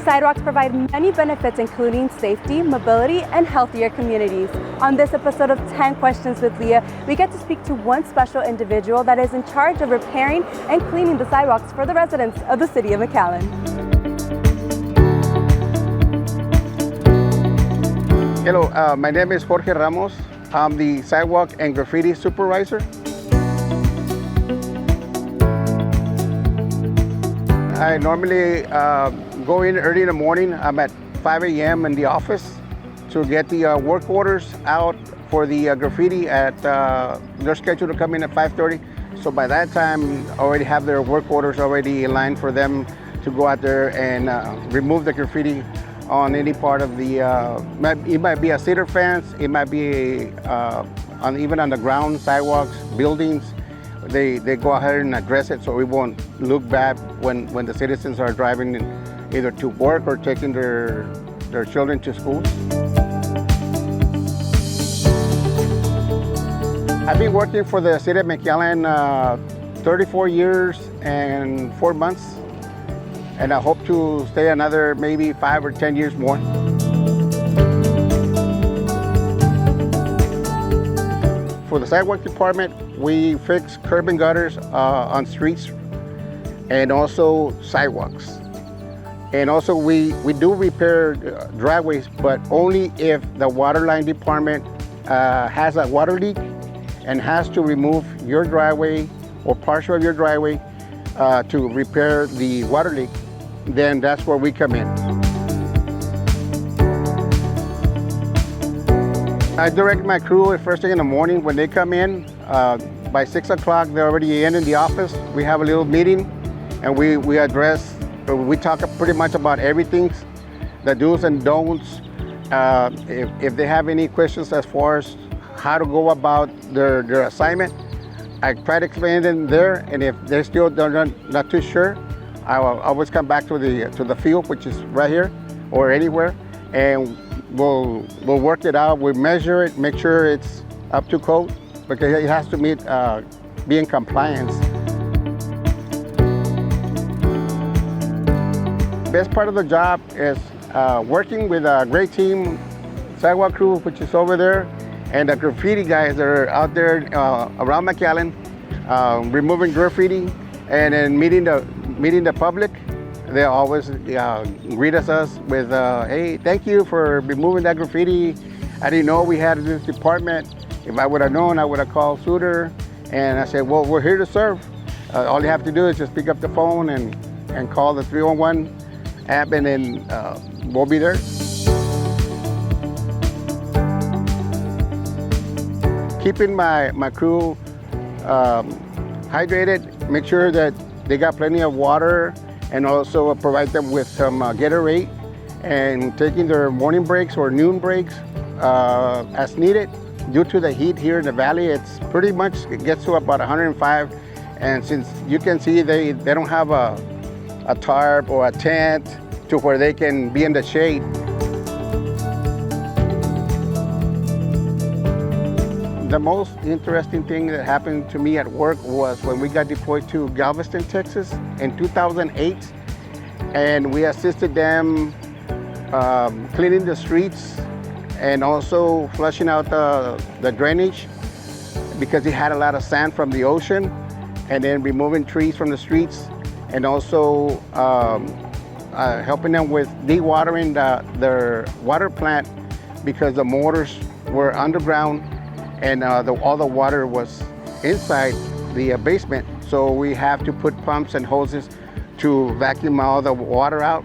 Sidewalks provide many benefits including safety, mobility, and healthier communities. On this episode of 10 Questions with Leah, we get to speak to one special individual that is in charge of repairing and cleaning the sidewalks for the residents of the City of McAllen. Hello, my name is Jorge Ramos. I'm the Sidewalk and Graffiti Supervisor. I normally go in early in the morning. I'm at 5 a.m. in the office to get the work orders out for the graffiti they're scheduled to come in at 5:30. So by that time, I already have their work orders already in line for them to go out there and remove the graffiti on any part of the, it might be a cedar fence, it might be even on the ground, sidewalks, buildings. They go ahead and address it so it won't look bad when the citizens are driving either to work or taking their children to school. I've been working for the City of McAllen 34 years and 4 months. And I hope to stay another maybe 5 or 10 years more. For the sidewalk department, we fix curb and gutters on streets and also sidewalks. And also we do repair driveways, but only if the water line department has a water leak and has to remove your driveway or partial of your driveway to repair the water leak. Then that's where we come in. I direct my crew at first thing in the morning when they come in. By 6 o'clock, they're already in the office. We have a little meeting and we talk pretty much about everything, the do's and don'ts. If they have any questions as far as how to go about their assignment, I try to explain them there, and if they're still not too sure, I will always come back to the field, which is right here or anywhere, and we'll work it out. We measure it, make sure it's up to code, because it has to be in compliance. Best part of the job is working with a great team, sidewalk crew, which is over there, and the graffiti guys that are out there around McAllen, removing graffiti, and then meeting the public. They always greet us with, hey, thank you for removing that graffiti. I didn't know we had this department. If I would have known, I would have called sooner. And I said, well, we're here to serve. All you have to do is just pick up the phone and call the 311 app, and then we'll be there. Keeping my crew hydrated, make sure that they got plenty of water, and also provide them with some Gatorade, and taking their morning breaks or noon breaks as needed. Due to the heat here in the valley, it gets to about 105, and since you can see they don't have a tarp or a tent to where they can be in the shade. The most interesting thing that happened to me at work was when we got deployed to Galveston, Texas in 2008, and we assisted them cleaning the streets and also flushing out the drainage because it had a lot of sand from the ocean, and then removing trees from the streets, and also helping them with dewatering their water plant because the motors were underground and all the water was inside the basement. So we have to put pumps and hoses to vacuum all the water out.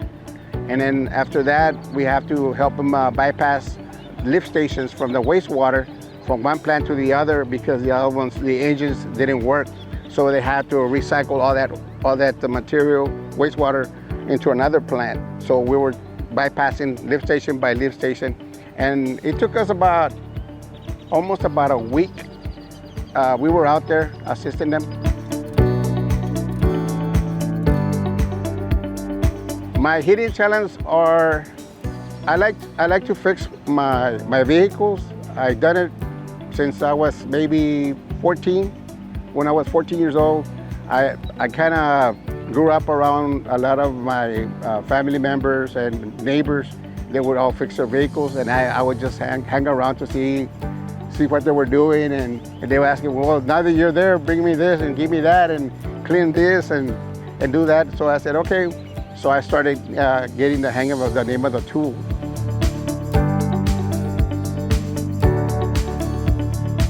And then after that, we have to help them bypass lift stations from the wastewater from one plant to the other because the other ones, the engines didn't work. So they had to recycle all that material, wastewater, into another plant. So we were bypassing lift station by lift station. And it took us almost about a week. We were out there assisting them. My hidden challenges are, I like to fix my vehicles. I've done it since I was maybe 14. When I was 14 years old, I kind of grew up around a lot of my family members and neighbors. They would all fix their vehicles, and I would just hang around to see what they were doing, and they were asking, well, now that you're there, bring me this and give me that and clean this and do that. So I said, okay. So I started getting the hang of the name of the tool.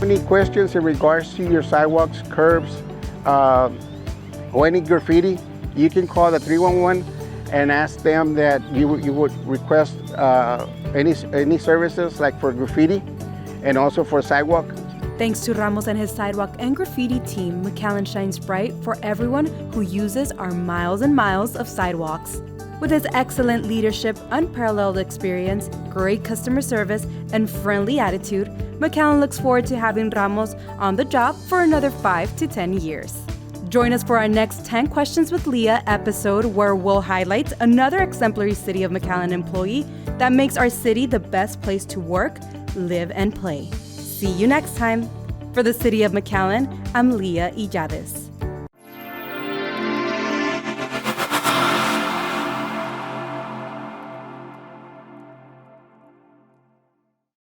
Any questions in regards to your sidewalks, curbs, or any graffiti, you can call the 311 and ask them that you would request any services like for graffiti and also for sidewalk. Thanks to Ramos and his sidewalk and graffiti team, McAllen shines bright for everyone who uses our miles and miles of sidewalks. With his excellent leadership, unparalleled experience, great customer service, and friendly attitude, McAllen looks forward to having Ramos on the job for another 5 to 10 years. Join us for our next 10 Questions with Leah episode, where we'll highlight another exemplary City of McAllen employee that makes our city the best place to work, live, and play. See you next time. For the City of McAllen, I'm Leah Illades.